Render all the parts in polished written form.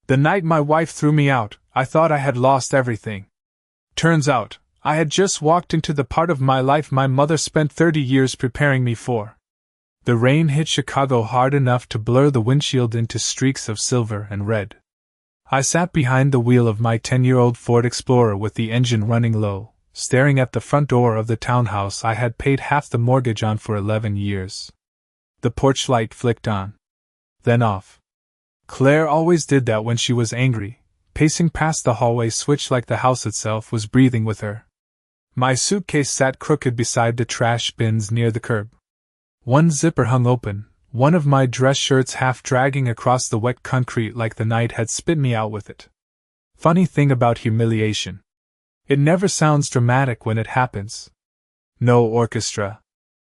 The night my wife threw me out, I thought I had lost everything. Turns out, I had just walked into the part of my life my mother spent 30 years preparing me for. The rain hit Chicago hard enough to blur the windshield into streaks of silver and red. I sat behind the wheel of my 10-year-old Ford Explorer with the engine running low, staring at the front door of the townhouse I had paid half the mortgage on for 11 years. The porch light flicked on, then off. Claire always did that when she was angry, pacing past the hallway switch like the house itself was breathing with her. My suitcase sat crooked beside the trash bins near the curb. One zipper hung open, one of my dress shirts half dragging across the wet concrete like the night had spit me out with it. Funny thing about humiliation. It never sounds dramatic when it happens. No orchestra.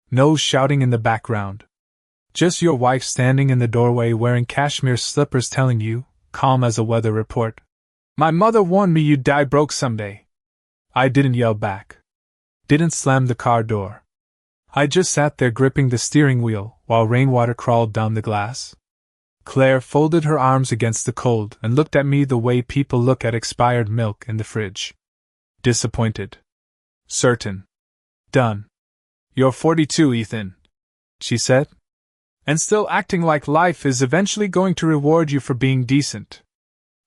No shouting in the background. Just your wife standing in the doorway wearing cashmere slippers telling you, calm as a weather report, "My mother warned me you'd die broke someday." I didn't yell back. Didn't slam the car door. I just sat there gripping the steering wheel while rainwater crawled down the glass. Claire folded her arms against the cold and looked at me the way people look at expired milk in the fridge. Disappointed. Certain. Done. "You're 42, Ethan," she said. "And still acting like life is eventually going to reward you for being decent."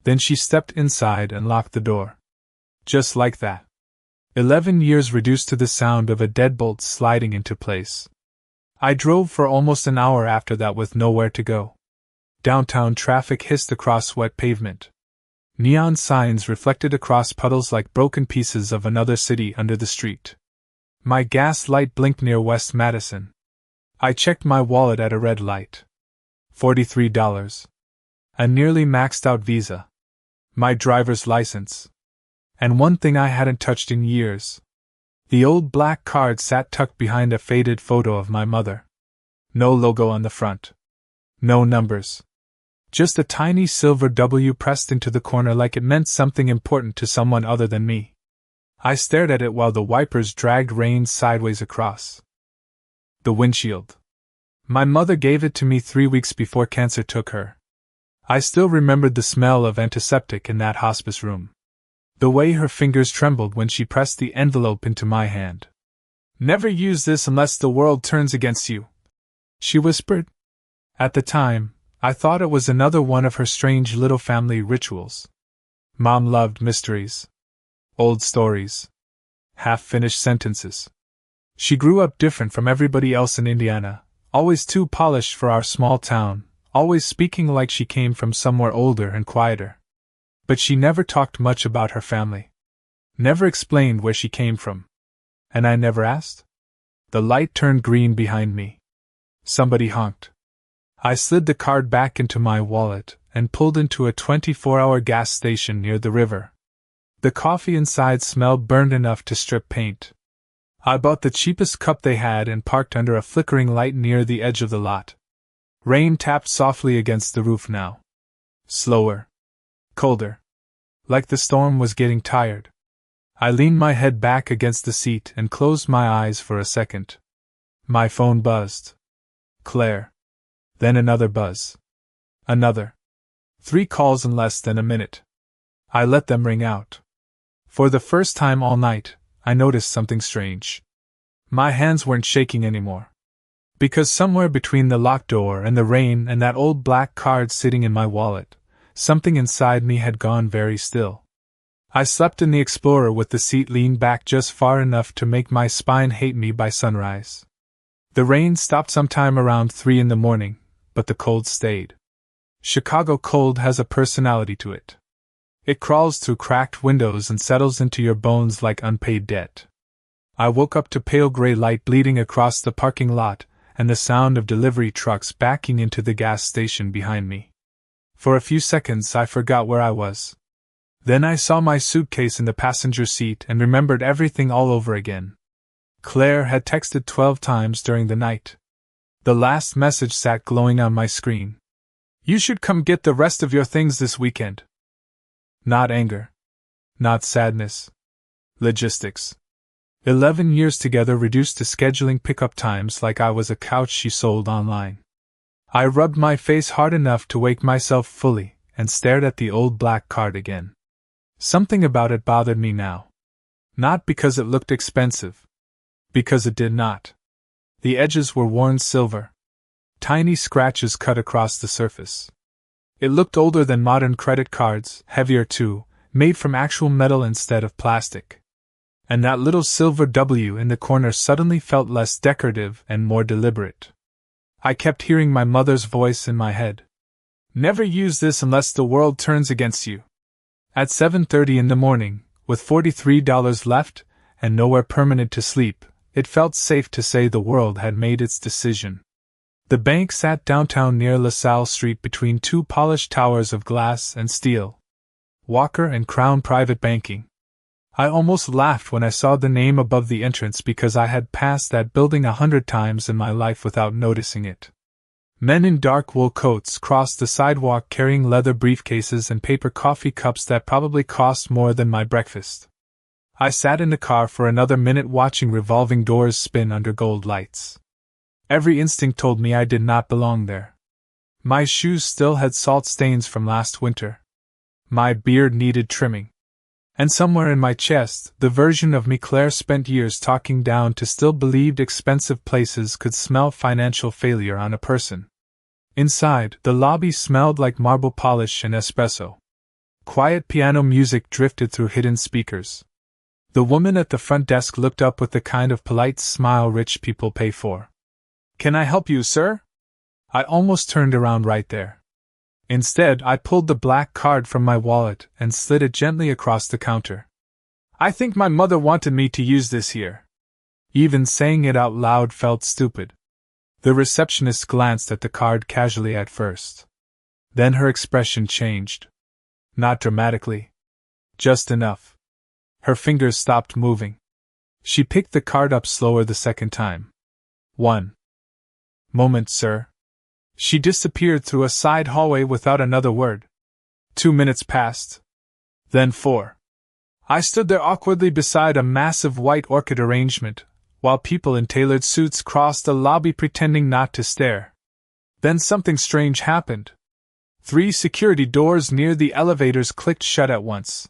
Then she stepped inside and locked the door. Just like that. 11 years reduced to the sound of a deadbolt sliding into place. I drove for almost an hour after that with nowhere to go. Downtown traffic hissed across wet pavement. Neon signs reflected across puddles like broken pieces of another city under the street. My gas light blinked near West Madison. I checked my wallet at a red light. $43. A nearly maxed out visa. My driver's license. And one thing I hadn't touched in years. The old black card sat tucked behind a faded photo of my mother. No logo on the front. No numbers. Just a tiny silver W pressed into the corner like it meant something important to someone other than me. I stared at it while the wipers dragged rain sideways across the windshield. My mother gave it to me 3 weeks before cancer took her. I still remembered the smell of antiseptic in that hospice room. The way her fingers trembled when she pressed the envelope into my hand. "Never use this unless the world turns against you," she whispered. At the time, I thought it was another one of her strange little family rituals. Mom loved mysteries. Old stories. Half-finished sentences. She grew up different from everybody else in Indiana, always too polished for our small town, always speaking like she came from somewhere older and quieter. But she never talked much about her family. Never explained where she came from. And I never asked. The light turned green behind me. Somebody honked. I slid the card back into my wallet and pulled into a 24-hour gas station near the river. The coffee inside smelled burned enough to strip paint. I bought the cheapest cup they had and parked under a flickering light near the edge of the lot. Rain tapped softly against the roof now. Slower. Colder. Like the storm was getting tired. I leaned my head back against the seat and closed my eyes for a second. My phone buzzed. Claire. Then another buzz. Another. 3 calls in less than a minute. I let them ring out. For the first time all night, I noticed something strange. My hands weren't shaking anymore. Because somewhere between the locked door and the rain and that old black card sitting in my wallet, something inside me had gone very still. I slept in the Explorer with the seat leaned back just far enough to make my spine hate me by sunrise. The rain stopped sometime around 3 in the morning, but the cold stayed. Chicago cold has a personality to it. It crawls through cracked windows and settles into your bones like unpaid debt. I woke up to pale gray light bleeding across the parking lot and the sound of delivery trucks backing into the gas station behind me. For a few seconds I forgot where I was. Then I saw my suitcase in the passenger seat and remembered everything all over again. Claire had texted 12 times during the night. The last message sat glowing on my screen. "You should come get the rest of your things this weekend." Not anger. Not sadness. Logistics. 11 years together reduced to scheduling pickup times like I was a couch she sold online. I rubbed my face hard enough to wake myself fully, and stared at the old black card again. Something about it bothered me now. Not because it looked expensive. Because it did not. The edges were worn silver. Tiny scratches cut across the surface. It looked older than modern credit cards, heavier too, made from actual metal instead of plastic. And that little silver W in the corner suddenly felt less decorative and more deliberate. I kept hearing my mother's voice in my head. Never use this unless the world turns against you. At 7:30 in the morning, with $43 left, and nowhere permanent to sleep, it felt safe to say the world had made its decision. The bank sat downtown near LaSalle Street between two polished towers of glass and steel. Walker and Crown Private Banking. I almost laughed when I saw the name above the entrance because I had passed that building 100 times in my life without noticing it. Men in dark wool coats crossed the sidewalk carrying leather briefcases and paper coffee cups that probably cost more than my breakfast. I sat in the car for another minute watching revolving doors spin under gold lights. Every instinct told me I did not belong there. My shoes still had salt stains from last winter. My beard needed trimming. And somewhere in my chest, the version of me Claire spent years talking down to still believed expensive places could smell financial failure on a person. Inside, the lobby smelled like marble polish and espresso. Quiet piano music drifted through hidden speakers. The woman at the front desk looked up with the kind of polite smile rich people pay for. "Can I help you, sir?" I almost turned around right there. Instead, I pulled the black card from my wallet and slid it gently across the counter. "I think my mother wanted me to use this here." Even saying it out loud felt stupid. The receptionist glanced at the card casually at first. Then her expression changed. Not dramatically. Just enough. Her fingers stopped moving. She picked the card up slower the second time. "One moment, sir." She disappeared through a side hallway without another word. 2 minutes passed. Then 4. I stood there awkwardly beside a massive white orchid arrangement, while people in tailored suits crossed the lobby pretending not to stare. Then something strange happened. 3 security doors near the elevators clicked shut at once.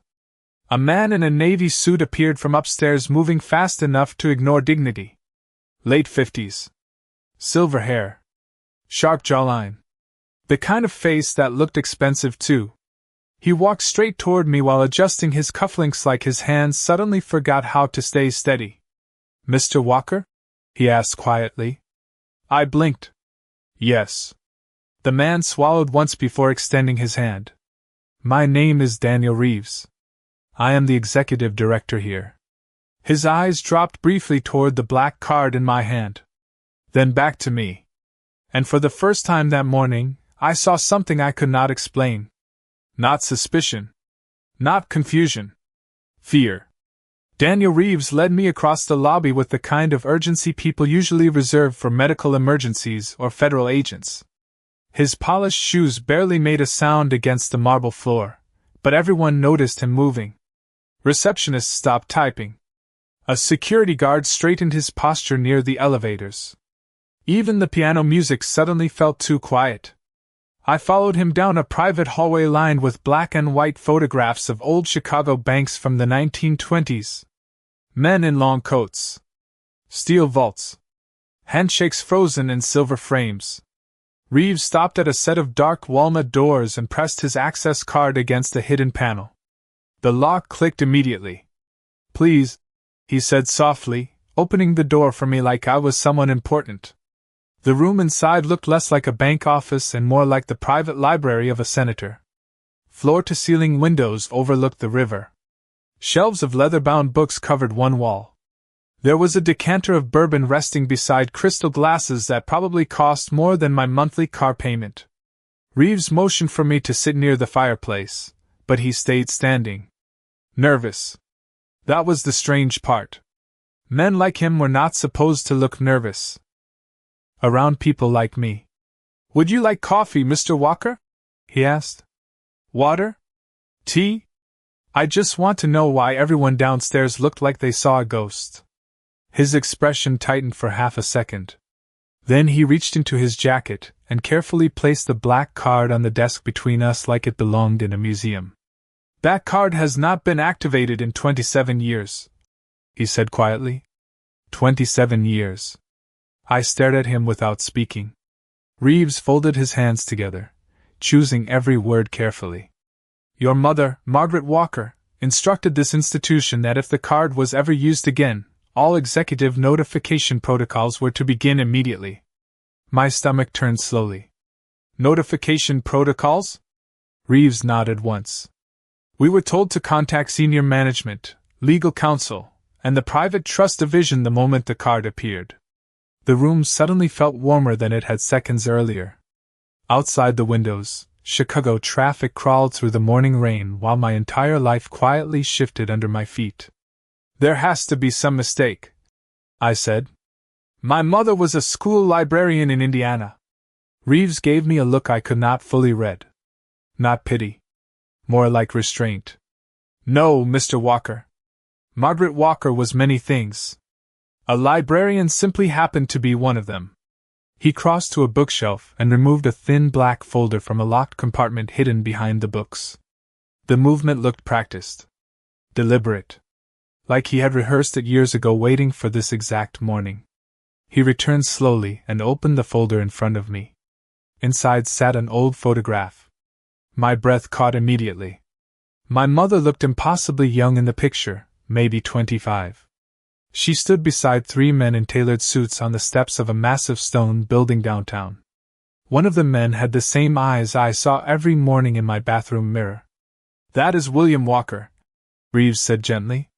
A man in a navy suit appeared from upstairs, moving fast enough to ignore dignity. Late 50s. Silver hair. Sharp jawline. The kind of face that looked expensive too. He walked straight toward me while adjusting his cufflinks like his hands suddenly forgot how to stay steady. "Mr. Walker?" he asked quietly. I blinked. "Yes." The man swallowed once before extending his hand. "My name is Daniel Reeves. I am the executive director here." His eyes dropped briefly toward the black card in my hand. Then back to me. And for the first time that morning, I saw something I could not explain. Not suspicion. Not confusion. Fear. Daniel Reeves led me across the lobby with the kind of urgency people usually reserve for medical emergencies or federal agents. His polished shoes barely made a sound against the marble floor, but everyone noticed him moving. Receptionists stopped typing. A security guard straightened his posture near the elevators. Even the piano music suddenly felt too quiet. I followed him down a private hallway lined with black and white photographs of old Chicago banks from the 1920s. Men in long coats. Steel vaults. Handshakes frozen in silver frames. Reeves stopped at a set of dark walnut doors and pressed his access card against a hidden panel. The lock clicked immediately. "Please," he said softly, opening the door for me like I was someone important. The room inside looked less like a bank office and more like the private library of a senator. Floor-to-ceiling windows overlooked the river. Shelves of leather-bound books covered one wall. There was a decanter of bourbon resting beside crystal glasses that probably cost more than my monthly car payment. Reeves motioned for me to sit near the fireplace, but he stayed standing. Nervous. That was the strange part. Men like him were not supposed to look nervous around people like me. "Would you like coffee, Mr. Walker?" he asked. "Water? Tea? I just want to know why everyone downstairs looked like they saw a ghost." His expression tightened for half a second. Then he reached into his jacket and carefully placed the black card on the desk between us like it belonged in a museum. "That card has not been activated in 27 years," he said quietly. 27 years. I stared at him without speaking. Reeves folded his hands together, choosing every word carefully. "Your mother, Margaret Walker, instructed this institution that if the card was ever used again, all executive notification protocols were to begin immediately." My stomach turned slowly. "Notification protocols?" Reeves nodded once. "We were told to contact senior management, legal counsel, and the private trust division the moment the card appeared." The room suddenly felt warmer than it had seconds earlier. Outside the windows, Chicago traffic crawled through the morning rain while my entire life quietly shifted under my feet. "There has to be some mistake," I said. "My mother was a school librarian in Indiana." Reeves gave me a look I could not fully read. Not pity. More like restraint. "No, Mr. Walker. Margaret Walker was many things. A librarian simply happened to be one of them." He crossed to a bookshelf and removed a thin black folder from a locked compartment hidden behind the books. The movement looked practiced. Deliberate. Like he had rehearsed it years ago, waiting for this exact morning. He returned slowly and opened the folder in front of me. Inside sat an old photograph. My breath caught immediately. My mother looked impossibly young in the picture, maybe 25. She stood beside three men in tailored suits on the steps of a massive stone building downtown. One of the men had the same eyes I saw every morning in my bathroom mirror. "That is William Walker," Reeves said gently.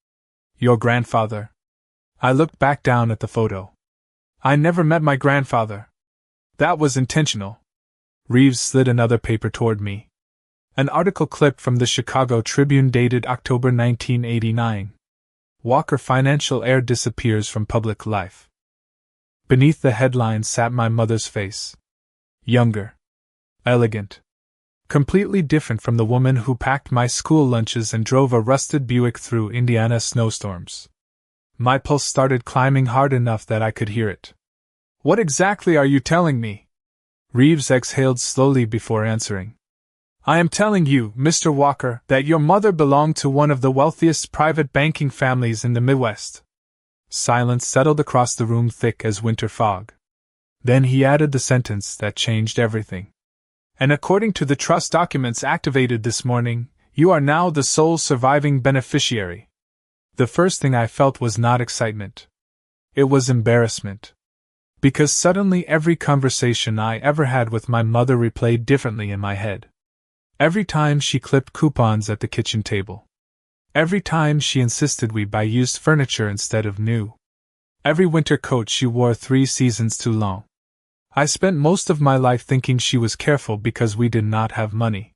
"Your grandfather." I looked back down at the photo. "I never met my grandfather." "That was intentional." Reeves slid another paper toward me. An article clipped from the Chicago Tribune dated October 1989. "Walker financial heir disappears from public life." Beneath the headline sat my mother's face. Younger. Elegant. Completely different from the woman who packed my school lunches and drove a rusted Buick through Indiana snowstorms. My pulse started climbing hard enough that I could hear it. "What exactly are you telling me?" Reeves exhaled slowly before answering. "I am telling you, Mr. Walker, that your mother belonged to one of the wealthiest private banking families in the Midwest." Silence settled across the room thick as winter fog. Then he added the sentence that changed everything. "And according to the trust documents activated this morning, you are now the sole surviving beneficiary." The first thing I felt was not excitement. It was embarrassment. Because suddenly every conversation I ever had with my mother replayed differently in my head. Every time she clipped coupons at the kitchen table. Every time she insisted we buy used furniture instead of new. Every winter coat she wore 3 seasons too long. I spent most of my life thinking she was careful because we did not have money.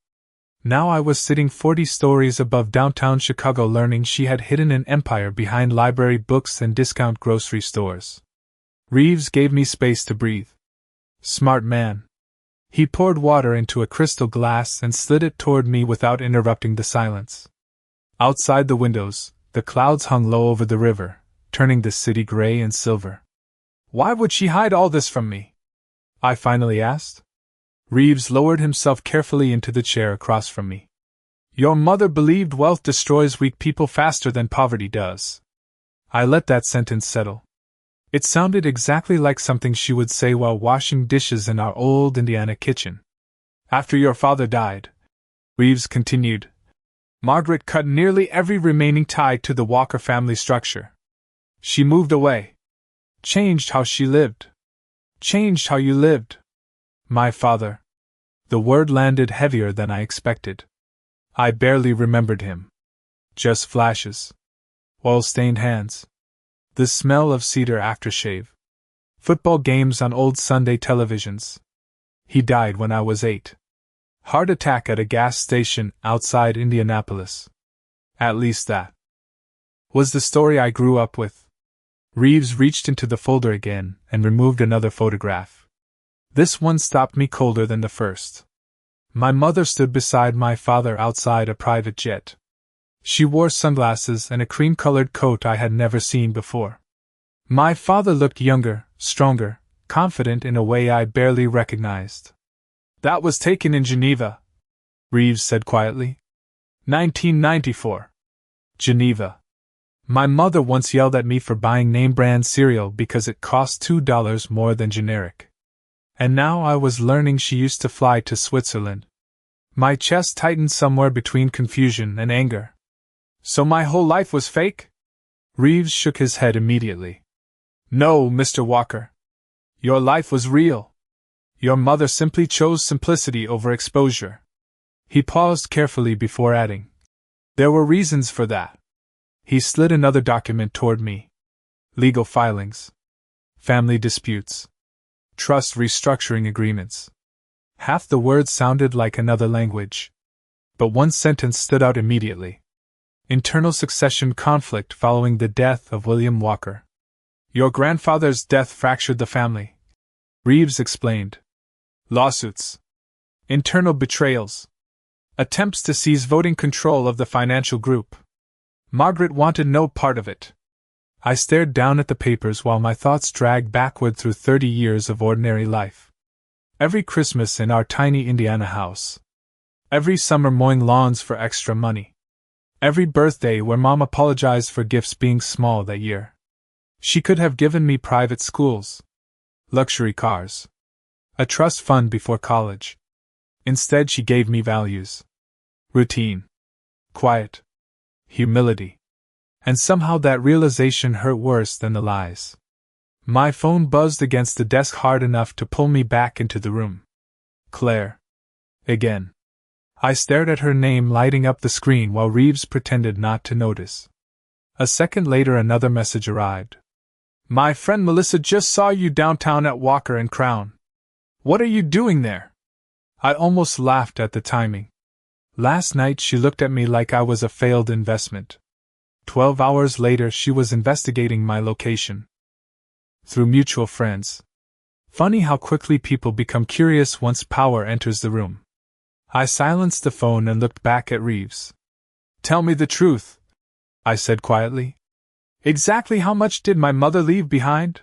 Now I was sitting 40 stories above downtown Chicago learning she had hidden an empire behind library books and discount grocery stores. Reeves gave me space to breathe. Smart man. He poured water into a crystal glass and slid it toward me without interrupting the silence. Outside the windows, the clouds hung low over the river, turning the city gray and silver. "Why would she hide all this from me?" I finally asked. Reeves lowered himself carefully into the chair across from me. "Your mother believed wealth destroys weak people faster than poverty does." I let that sentence settle. It sounded exactly like something she would say while washing dishes in our old Indiana kitchen. "After your father died," Reeves continued, "Margaret cut nearly every remaining tie to the Walker family structure. She moved away. Changed how she lived. Changed how you lived." My father. The word landed heavier than I expected. I barely remembered him. Just flashes. Oil-stained hands. The smell of cedar aftershave. Football games on old Sunday televisions. He died when I was 8. Heart attack at a gas station outside Indianapolis. At least that was the story I grew up with. Reeves reached into the folder again and removed another photograph. This one stopped me colder than the first. My mother stood beside my father outside a private jet. She wore sunglasses and a cream-colored coat I had never seen before. My father looked younger, stronger, confident in a way I barely recognized. "That was taken in Geneva," Reeves said quietly. 1994. Geneva. My mother once yelled at me for buying name-brand cereal because it cost $2 more than generic. And now I was learning she used to fly to Switzerland. My chest tightened somewhere between confusion and anger. "So my whole life was fake?" Reeves shook his head immediately. "No, Mr. Walker. Your life was real. Your mother simply chose simplicity over exposure." He paused carefully before adding, "There were reasons for that." He slid another document toward me. Legal filings. Family disputes. Trust restructuring agreements. Half the words sounded like another language. But one sentence stood out immediately. Internal succession conflict following the death of William Walker. "Your grandfather's death fractured the family," Reeves explained. "Lawsuits. Internal betrayals. Attempts to seize voting control of the financial group. Margaret wanted no part of it." I stared down at the papers while my thoughts dragged backward through 30 years of ordinary life. Every Christmas in our tiny Indiana house. Every summer mowing lawns for extra money. Every birthday where Mom apologized for gifts being small that year. She could have given me private schools, luxury cars, a trust fund before college. Instead, she gave me values. Routine. Quiet. Humility. And somehow that realization hurt worse than the lies. My phone buzzed against the desk hard enough to pull me back into the room. Claire. Again. I stared at her name lighting up the screen while Reeves pretended not to notice. A second later another message arrived. "My friend Melissa just saw you downtown at Walker and Crown. What are you doing there?" I almost laughed at the timing. Last night she looked at me like I was a failed investment. 12 hours later she was investigating my location. Through mutual friends. Funny how quickly people become curious once power enters the room. I silenced the phone and looked back at Reeves. "Tell me the truth," I said quietly. "Exactly how much did my mother leave behind?"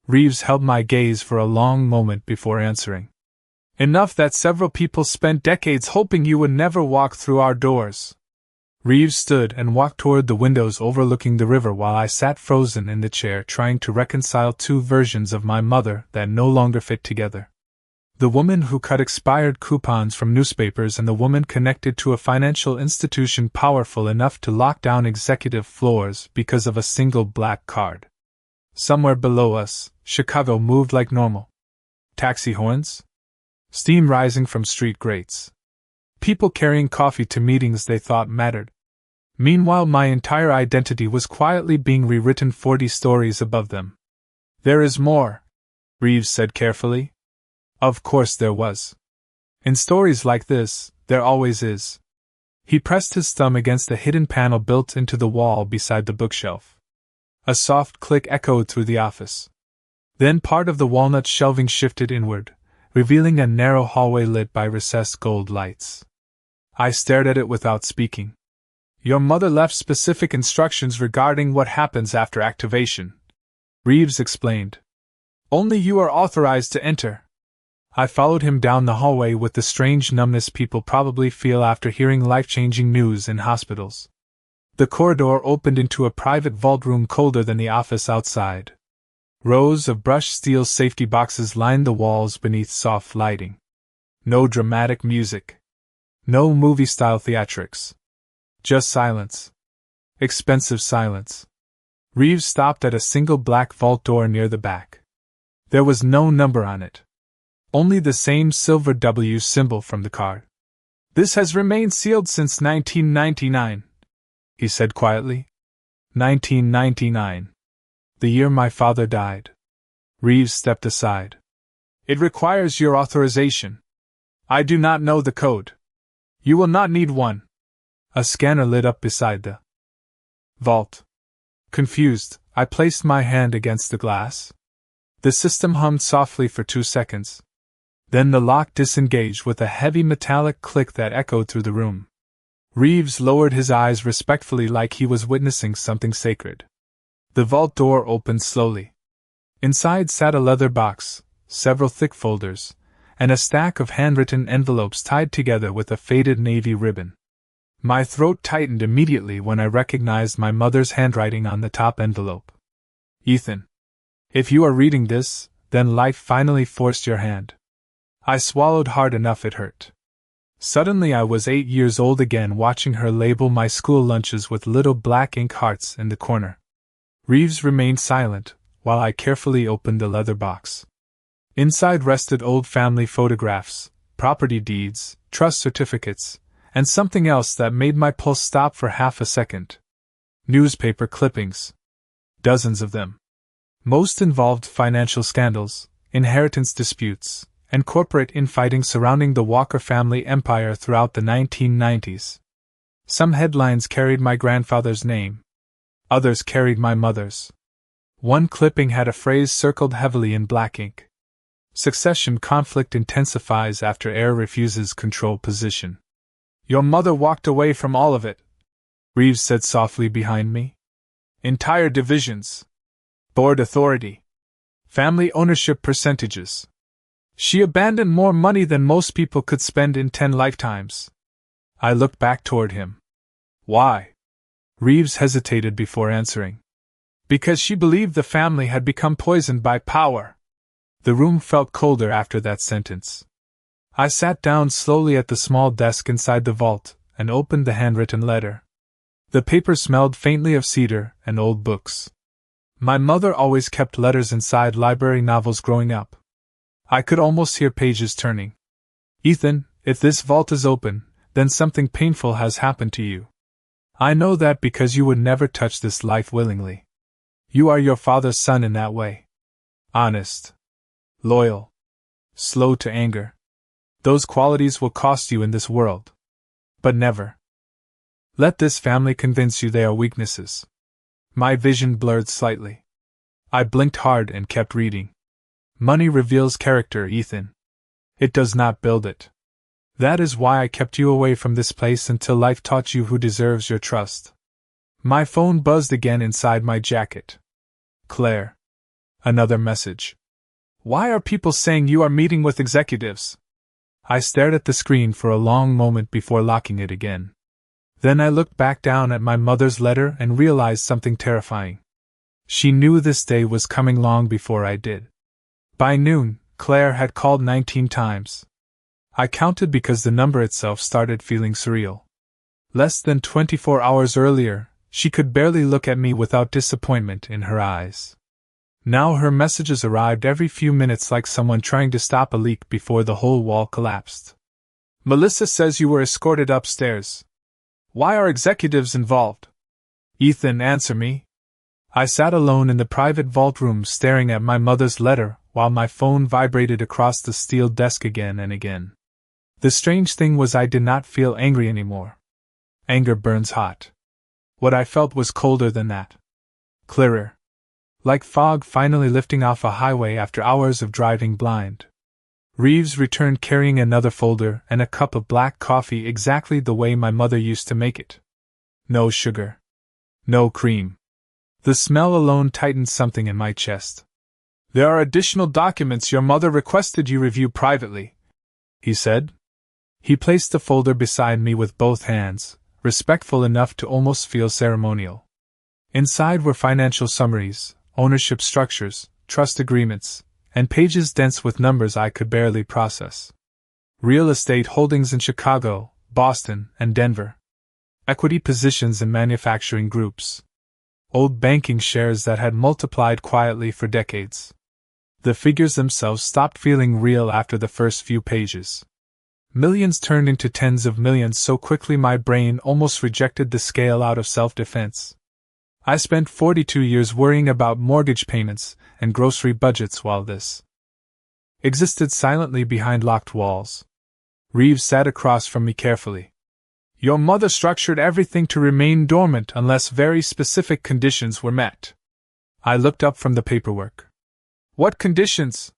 Reeves held my gaze for a long moment before answering. "Enough that several people spent decades hoping you would never walk through our doors." Reeves stood and walked toward the windows overlooking the river while I sat frozen in the chair trying to reconcile two versions of my mother that no longer fit together. The woman who cut expired coupons from newspapers and the woman connected to a financial institution powerful enough to lock down executive floors because of a single black card. Somewhere below us, Chicago moved like normal. Taxi horns? Steam rising from street grates. People carrying coffee to meetings they thought mattered. Meanwhile, my entire identity was quietly being rewritten 40 stories above them. "There is more," Reeves said carefully. Of course there was. In stories like this, there always is. He pressed his thumb against the hidden panel built into the wall beside the bookshelf. A soft click echoed through the office. Then part of the walnut shelving shifted inward, revealing a narrow hallway lit by recessed gold lights. I stared at it without speaking. "Your mother left specific instructions regarding what happens after activation," Reeves explained. "Only you are authorized to enter." I followed him down the hallway with the strange numbness people probably feel after hearing life-changing news in hospitals. The corridor opened into a private vault room colder than the office outside. Rows of brushed steel safety boxes lined the walls beneath soft lighting. No dramatic music. No movie-style theatrics. Just silence. Expensive silence. Reeves stopped at a single black vault door near the back. There was no number on it. Only the same silver W symbol from the card. "This has remained sealed since 1999, he said quietly. 1999. The year my father died. Reeves stepped aside. "It requires your authorization. I do not know the code. You will not need one." A scanner lit up beside the vault. Confused, I placed my hand against the glass. The system hummed softly for 2 seconds. Then the lock disengaged with a heavy metallic click that echoed through the room. Reeves lowered his eyes respectfully like he was witnessing something sacred. The vault door opened slowly. Inside sat a leather box, several thick folders, and a stack of handwritten envelopes tied together with a faded navy ribbon. My throat tightened immediately when I recognized my mother's handwriting on the top envelope. Ethan, if you are reading this, then life finally forced your hand. I swallowed hard enough it hurt. Suddenly I was 8 years old again, watching her label my school lunches with little black ink hearts in the corner. Reeves remained silent, while I carefully opened the leather box. Inside rested old family photographs, property deeds, trust certificates, and something else that made my pulse stop for half a second. Newspaper clippings. Dozens of them. Most involved financial scandals, inheritance disputes, and corporate infighting surrounding the Walker family empire throughout the 1990s. Some headlines carried my grandfather's name. Others carried my mother's. One clipping had a phrase circled heavily in black ink. Succession conflict intensifies after heir refuses control position. Your mother walked away from all of it, Reeves said softly behind me. Entire divisions. Board authority. Family ownership percentages. She abandoned more money than most people could spend in 10 lifetimes. I looked back toward him. Why? Reeves hesitated before answering. Because she believed the family had become poisoned by power. The room felt colder after that sentence. I sat down slowly at the small desk inside the vault and opened the handwritten letter. The paper smelled faintly of cedar and old books. My mother always kept letters inside library novels growing up. I could almost hear pages turning. Ethan, if this vault is open, then something painful has happened to you. I know that because you would never touch this life willingly. You are your father's son in that way. Honest. Loyal. Slow to anger. Those qualities will cost you in this world. But never let this family convince you they are weaknesses. My vision blurred slightly. I blinked hard and kept reading. Money reveals character, Ethan. It does not build it. That is why I kept you away from this place until life taught you who deserves your trust. My phone buzzed again inside my jacket. Claire. Another message. Why are people saying you are meeting with executives? I stared at the screen for a long moment before locking it again. Then I looked back down at my mother's letter and realized something terrifying. She knew this day was coming long before I did. By noon, Claire had called 19 times. I counted because the number itself started feeling surreal. Less than 24 hours earlier, she could barely look at me without disappointment in her eyes. Now her messages arrived every few minutes like someone trying to stop a leak before the whole wall collapsed. Melissa says you were escorted upstairs. Why are executives involved? Ethan, answer me. I sat alone in the private vault room staring at my mother's letter while my phone vibrated across the steel desk again and again. The strange thing was I did not feel angry anymore. Anger burns hot. What I felt was colder than that. Clearer. Like fog finally lifting off a highway after hours of driving blind. Reeves returned carrying another folder and a cup of black coffee exactly the way my mother used to make it. No sugar. No cream. The smell alone tightened something in my chest. There are additional documents your mother requested you review privately, he said. He placed the folder beside me with both hands, respectful enough to almost feel ceremonial. Inside were financial summaries, ownership structures, trust agreements, and pages dense with numbers I could barely process. Real estate holdings in Chicago, Boston, and Denver. Equity positions in manufacturing groups. Old banking shares that had multiplied quietly for decades. The figures themselves stopped feeling real after the first few pages. Millions turned into tens of millions so quickly my brain almost rejected the scale out of self-defense. I spent 42 years worrying about mortgage payments and grocery budgets while this existed silently behind locked walls. Reeves sat across from me carefully. Your mother structured everything to remain dormant unless very specific conditions were met. I looked up from the paperwork. What conditions?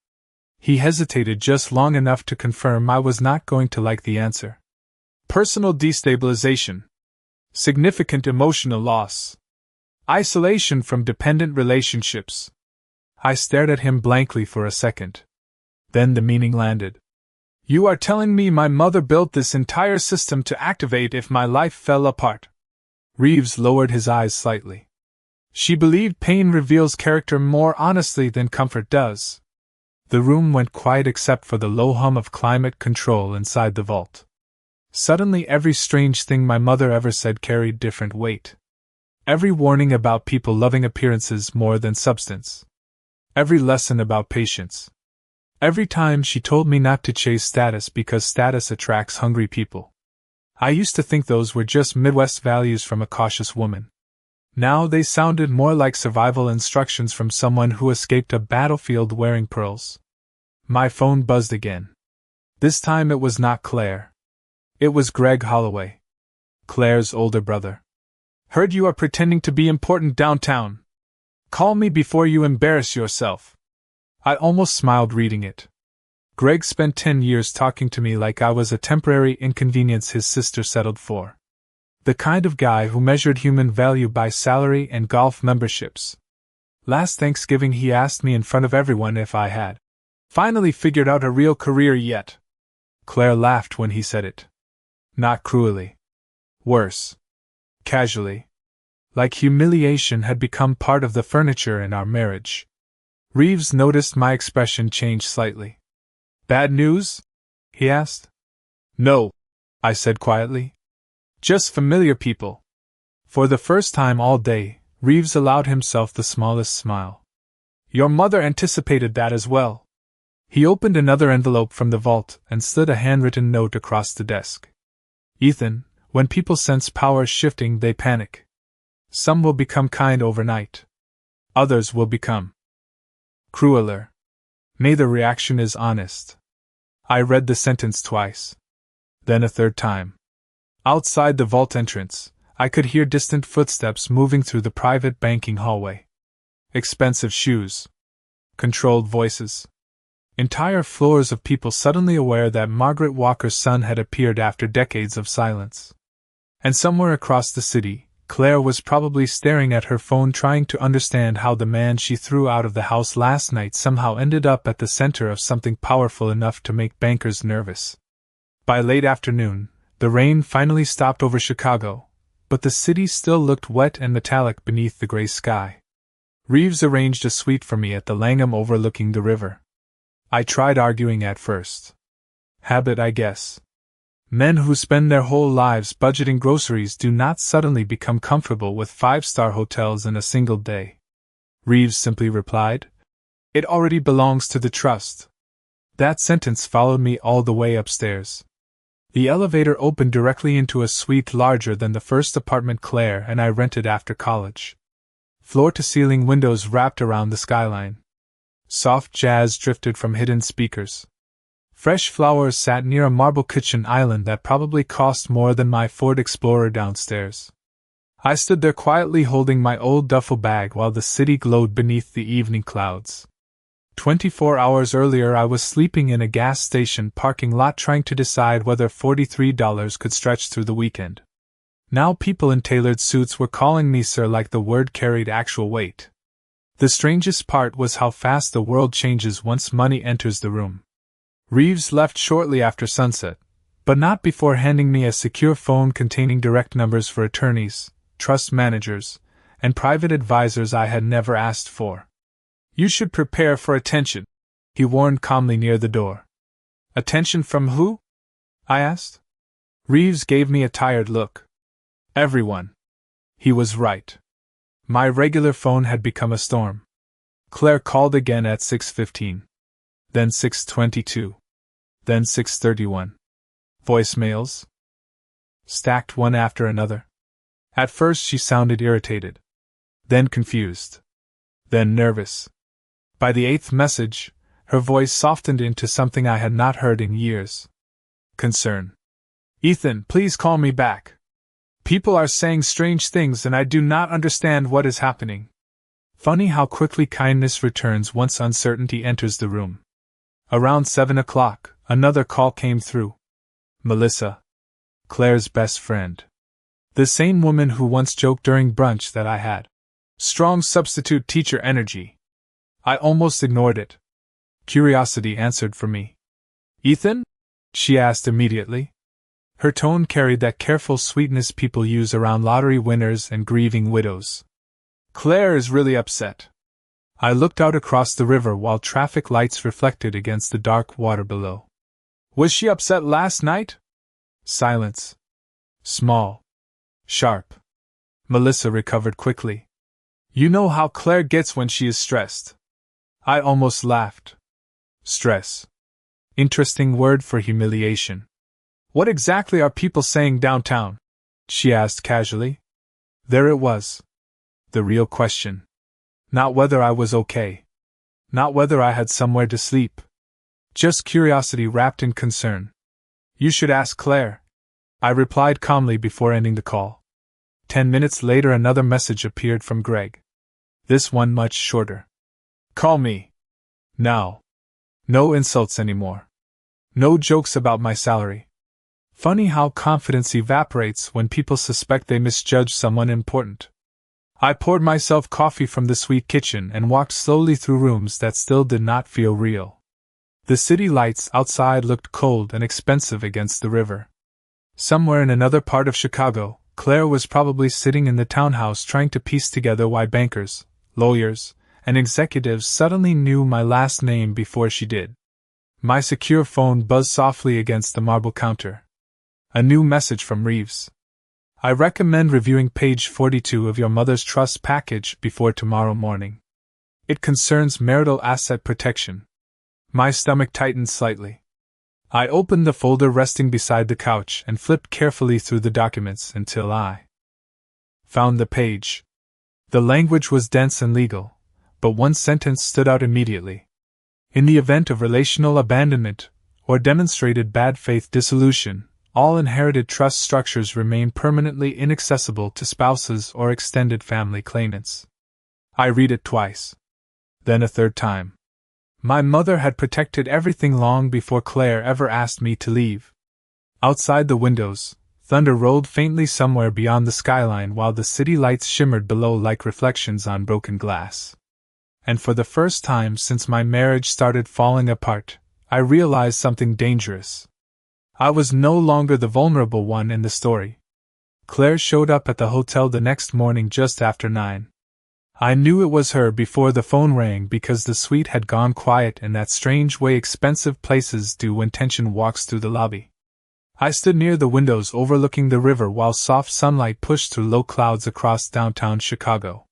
He hesitated just long enough to confirm I was not going to like the answer. Personal destabilization. Significant emotional loss. Isolation from dependent relationships. I stared at him blankly for a second. Then the meaning landed. You are telling me my mother built this entire system to activate if my life fell apart? Reeves lowered his eyes slightly. She believed pain reveals character more honestly than comfort does. The room went quiet except for the low hum of climate control inside the vault. Suddenly every strange thing my mother ever said carried different weight. Every warning about people loving appearances more than substance. Every lesson about patience. Every time she told me not to chase status because status attracts hungry people. I used to think those were just Midwest values from a cautious woman. Now they sounded more like survival instructions from someone who escaped a battlefield wearing pearls. My phone buzzed again. This time it was not Claire. It was Greg Holloway, Claire's older brother. Heard you are pretending to be important downtown. Call me before you embarrass yourself. I almost smiled reading it. Greg spent 10 years talking to me like I was a temporary inconvenience his sister settled for. The kind of guy who measured human value by salary and golf memberships. Last Thanksgiving he asked me in front of everyone if I had finally figured out a real career yet. Claire laughed when he said it. Not cruelly. Worse. Casually. Like humiliation had become part of the furniture in our marriage. Reeves noticed my expression change slightly. Bad news? He asked. No, I said quietly. Just familiar people. For the first time all day, Reeves allowed himself the smallest smile. Your mother anticipated that as well. He opened another envelope from the vault and slid a handwritten note across the desk. Ethan, when people sense power shifting, they panic. Some will become kind overnight. Others will become crueler. May the reaction is honest. I read the sentence twice. Then a third time. Outside the vault entrance, I could hear distant footsteps moving through the private banking hallway. Expensive shoes. Controlled voices. Entire floors of people suddenly aware that Margaret Walker's son had appeared after decades of silence. And somewhere across the city, Claire was probably staring at her phone trying to understand how the man she threw out of the house last night somehow ended up at the center of something powerful enough to make bankers nervous. By late afternoon, the rain finally stopped over Chicago, but the city still looked wet and metallic beneath the gray sky. Reeves arranged a suite for me at the Langham overlooking the river. I tried arguing at first. Habit, I guess. Men who spend their whole lives budgeting groceries do not suddenly become comfortable with 5-star hotels in a single day. Reeves simply replied, It already belongs to the trust. That sentence followed me all the way upstairs. The elevator opened directly into a suite larger than the first apartment Claire and I rented after college. Floor-to-ceiling windows wrapped around the skyline. Soft jazz drifted from hidden speakers. Fresh flowers sat near a marble kitchen island that probably cost more than my Ford Explorer downstairs. I stood there quietly holding my old duffel bag while the city glowed beneath the evening clouds. 24 hours earlier I was sleeping in a gas station parking lot trying to decide whether $43 could stretch through the weekend. Now people in tailored suits were calling me sir like the word carried actual weight. The strangest part was how fast the world changes once money enters the room. Reeves left shortly after sunset, but not before handing me a secure phone containing direct numbers for attorneys, trust managers, and private advisors I had never asked for. You should prepare for attention, he warned calmly near the door. Attention from who? I asked. Reeves gave me a tired look. Everyone. He was right. My regular phone had become a storm. Claire called again at 6:15. Then 6:22. Then 6:31. Voicemails? Stacked one after another. At first she sounded irritated. Then confused. Then nervous. By the 8th message, her voice softened into something I had not heard in years. Concern. Ethan, please call me back. People are saying strange things and I do not understand what is happening. Funny how quickly kindness returns once uncertainty enters the room. Around 7 o'clock, another call came through. Melissa. Claire's best friend. The same woman who once joked during brunch that I had strong substitute teacher energy. I almost ignored it. Curiosity answered for me. Ethan? She asked immediately. Her tone carried that careful sweetness people use around lottery winners and grieving widows. Claire is really upset. I looked out across the river while traffic lights reflected against the dark water below. Was she upset last night? Silence. Small. Sharp. Melissa recovered quickly. You know how Claire gets when she is stressed. I almost laughed. Stress. Interesting word for humiliation. What exactly are people saying downtown? She asked casually. There it was. The real question. Not whether I was okay. Not whether I had somewhere to sleep. Just curiosity wrapped in concern. You should ask Claire. I replied calmly before ending the call. 10 minutes later another message appeared from Greg. This one much shorter. Call me. Now. No insults anymore. No jokes about my salary. Funny how confidence evaporates when people suspect they misjudge someone important. I poured myself coffee from the sweet kitchen and walked slowly through rooms that still did not feel real. The city lights outside looked cold and expensive against the river. Somewhere in another part of Chicago, Claire was probably sitting in the townhouse trying to piece together why bankers, lawyers, and executives suddenly knew my last name before she did. My secure phone buzzed softly against the marble counter. A new message from Reeves. I recommend reviewing page 42 of your mother's trust package before tomorrow morning. It concerns marital asset protection. My stomach tightened slightly. I opened the folder resting beside the couch and flipped carefully through the documents until I found the page. The language was dense and legal, but one sentence stood out immediately. In the event of relational abandonment or demonstrated bad faith dissolution, all inherited trust structures remain permanently inaccessible to spouses or extended family claimants. I read it twice. Then a third time. My mother had protected everything long before Claire ever asked me to leave. Outside the windows, thunder rolled faintly somewhere beyond the skyline while the city lights shimmered below like reflections on broken glass. And for the first time since my marriage started falling apart, I realized something dangerous. I was no longer the vulnerable one in the story. Claire showed up at the hotel the next morning just after 9. I knew it was her before the phone rang because the suite had gone quiet in that strange way expensive places do when tension walks through the lobby. I stood near the windows overlooking the river while soft sunlight pushed through low clouds across downtown Chicago.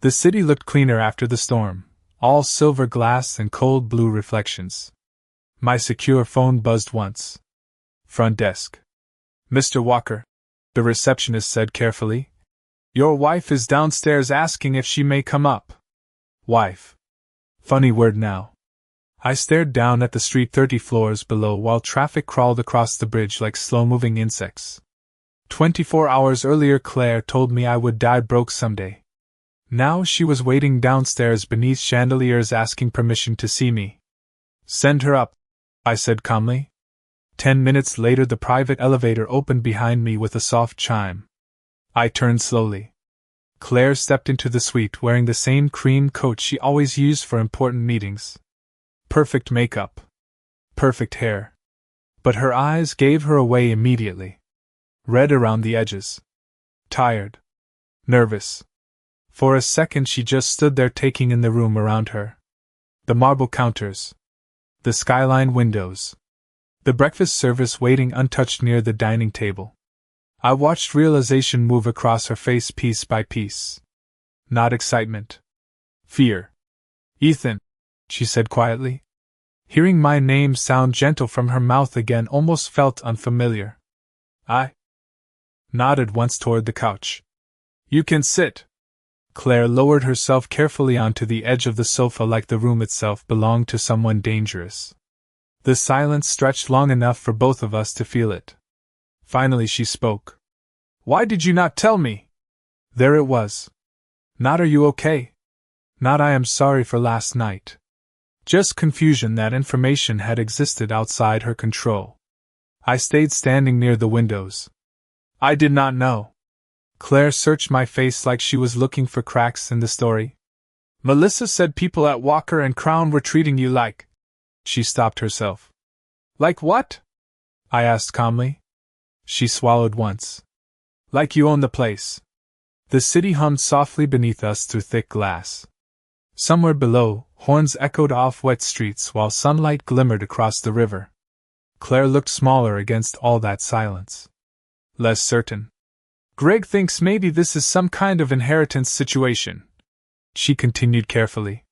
The city looked cleaner after the storm, all silver glass and cold blue reflections. My secure phone buzzed once. Front desk. Mr. Walker, the receptionist said carefully. Your wife is downstairs asking if she may come up. Wife. Funny word now. I stared down at the street 30 floors below while traffic crawled across the bridge like slow-moving insects. 24 hours earlier Claire told me I would die broke someday. Now she was waiting downstairs beneath chandeliers asking permission to see me. Send her up, I said calmly. 10 minutes later the private elevator opened behind me with a soft chime. I turned slowly. Claire stepped into the suite wearing the same cream coat she always used for important meetings. Perfect makeup. Perfect hair. But her eyes gave her away immediately. Red around the edges. Tired. Nervous. For a second she just stood there taking in the room around her. The marble counters. The skyline windows. The breakfast service waiting untouched near the dining table. I watched realization move across her face piece by piece. Not excitement. Fear. Ethan, she said quietly. Hearing my name sound gentle from her mouth again almost felt unfamiliar. I nodded once toward the couch. You can sit. Claire lowered herself carefully onto the edge of the sofa like the room itself belonged to someone dangerous. The silence stretched long enough for both of us to feel it. Finally she spoke. Why did you not tell me? There it was. Not are you okay? Not I am sorry for last night. Just confusion that information had existed outside her control. I stayed standing near the windows. I did not know. Claire searched my face like she was looking for cracks in the story. Melissa said people at Walker and Crown were treating you like. She stopped herself. Like what? I asked calmly. She swallowed once. Like you own the place. The city hummed softly beneath us through thick glass. Somewhere below, horns echoed off wet streets while sunlight glimmered across the river. Claire looked smaller against all that silence. Less certain. Greg thinks maybe this is some kind of inheritance situation, she continued carefully.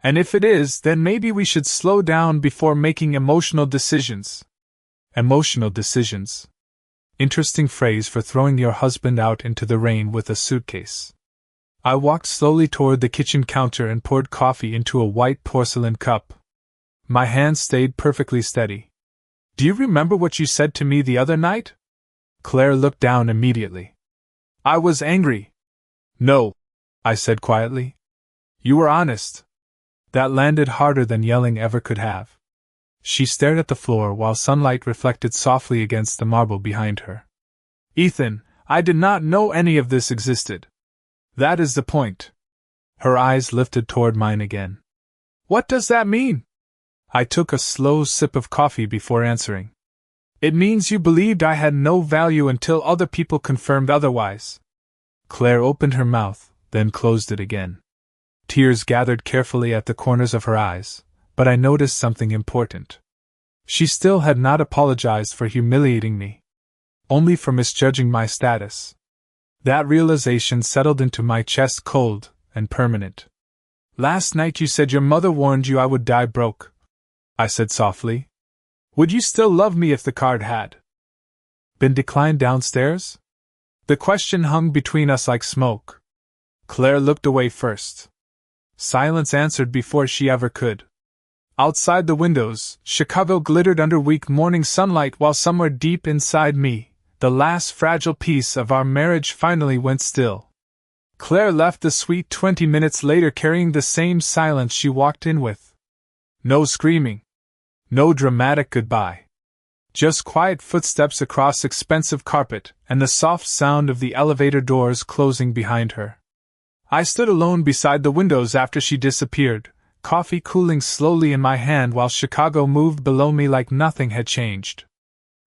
And if it is, then maybe we should slow down before making emotional decisions. Emotional decisions. Interesting phrase for throwing your husband out into the rain with a suitcase. I walked slowly toward the kitchen counter and poured coffee into a white porcelain cup. My hand stayed perfectly steady. Do you remember what you said to me the other night? Claire looked down immediately. I was angry. No, I said quietly. You were honest. That landed harder than yelling ever could have. She stared at the floor while sunlight reflected softly against the marble behind her. Ethan, I did not know any of this existed. That is the point. Her eyes lifted toward mine again. What does that mean? I took a slow sip of coffee before answering. It means you believed I had no value until other people confirmed otherwise. Claire opened her mouth, then closed it again. Tears gathered carefully at the corners of her eyes, but I noticed something important. She still had not apologized for humiliating me. Only for misjudging my status. That realization settled into my chest cold and permanent. Last night you said your mother warned you I would die broke, I said softly. Would you still love me if the card had been declined downstairs? The question hung between us like smoke. Claire looked away first. Silence answered before she ever could. Outside the windows, Chicago glittered under weak morning sunlight while somewhere deep inside me, the last fragile piece of our marriage finally went still. Claire left the suite 20 minutes later carrying the same silence she walked in with. No screaming. No dramatic goodbye. Just quiet footsteps across expensive carpet and the soft sound of the elevator doors closing behind her. I stood alone beside the windows after she disappeared, coffee cooling slowly in my hand while Chicago moved below me like nothing had changed.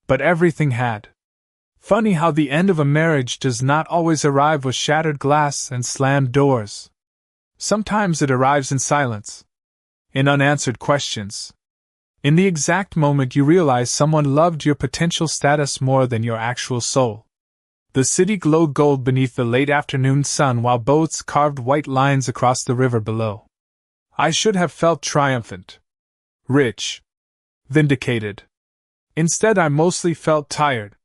But everything had. Funny how the end of a marriage does not always arrive with shattered glass and slammed doors. Sometimes it arrives in silence. In unanswered questions. In the exact moment you realize someone loved your potential status more than your actual soul. The city glowed gold beneath the late afternoon sun while boats carved white lines across the river below. I should have felt triumphant. Rich. Vindicated. Instead I mostly felt tired.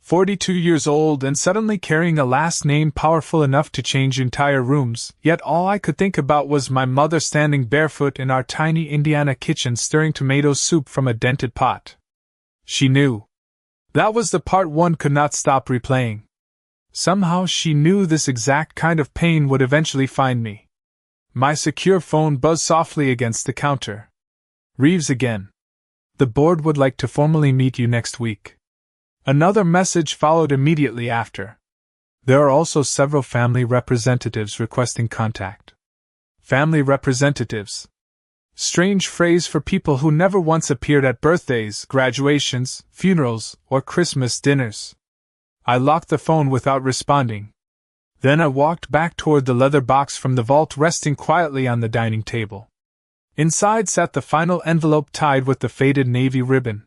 42 years old and suddenly carrying a last name powerful enough to change entire rooms, yet all I could think about was my mother standing barefoot in our tiny Indiana kitchen stirring tomato soup from a dented pot. She knew. That was the part one could not stop replaying. Somehow she knew this exact kind of pain would eventually find me. My secure phone buzzed softly against the counter. Reeves again. The board would like to formally meet you next week. Another message followed immediately after. There are also several family representatives requesting contact. Family representatives. Strange phrase for people who never once appeared at birthdays, graduations, funerals, or Christmas dinners. I locked the phone without responding. Then I walked back toward the leather box from the vault resting quietly on the dining table. Inside sat the final envelope tied with the faded navy ribbon.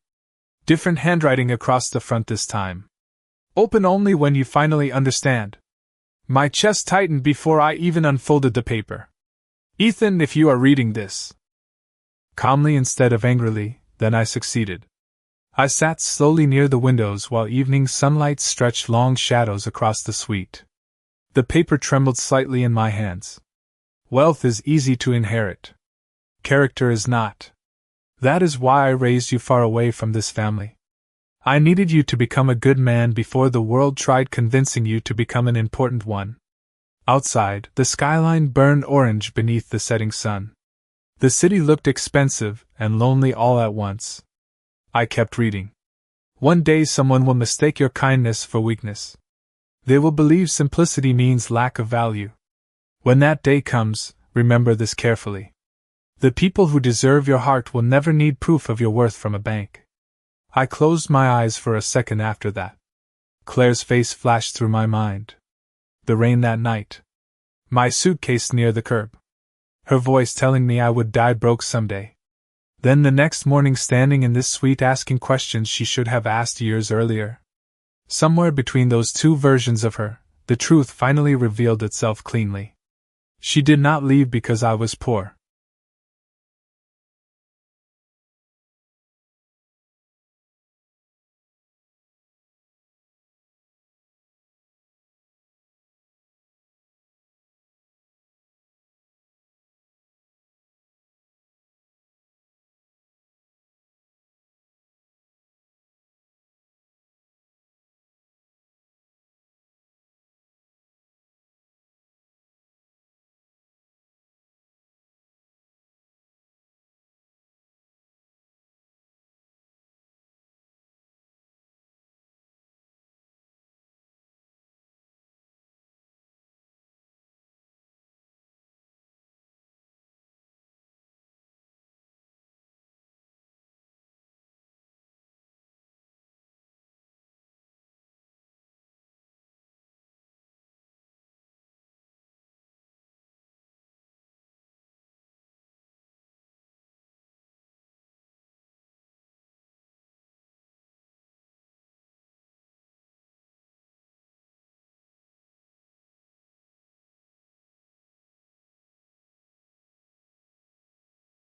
Different handwriting across the front this time. Open only when you finally understand. My chest tightened before I even unfolded the paper. Ethan, if you are reading this. Calmly instead of angrily, then I succeeded. I sat slowly near the windows while evening sunlight stretched long shadows across the suite. The paper trembled slightly in my hands. Wealth is easy to inherit. Character is not. That is why I raised you far away from this family. I needed you to become a good man before the world tried convincing you to become an important one. Outside, the skyline burned orange beneath the setting sun. The city looked expensive and lonely all at once. I kept reading. One day someone will mistake your kindness for weakness. They will believe simplicity means lack of value. When that day comes, remember this carefully. The people who deserve your heart will never need proof of your worth from a bank. I closed my eyes for a second after that. Claire's face flashed through my mind. The rain that night. My suitcase near the curb. Her voice telling me I would die broke someday. Then the next morning standing in this suite asking questions she should have asked years earlier. Somewhere between those two versions of her, the truth finally revealed itself cleanly. She did not leave because I was poor.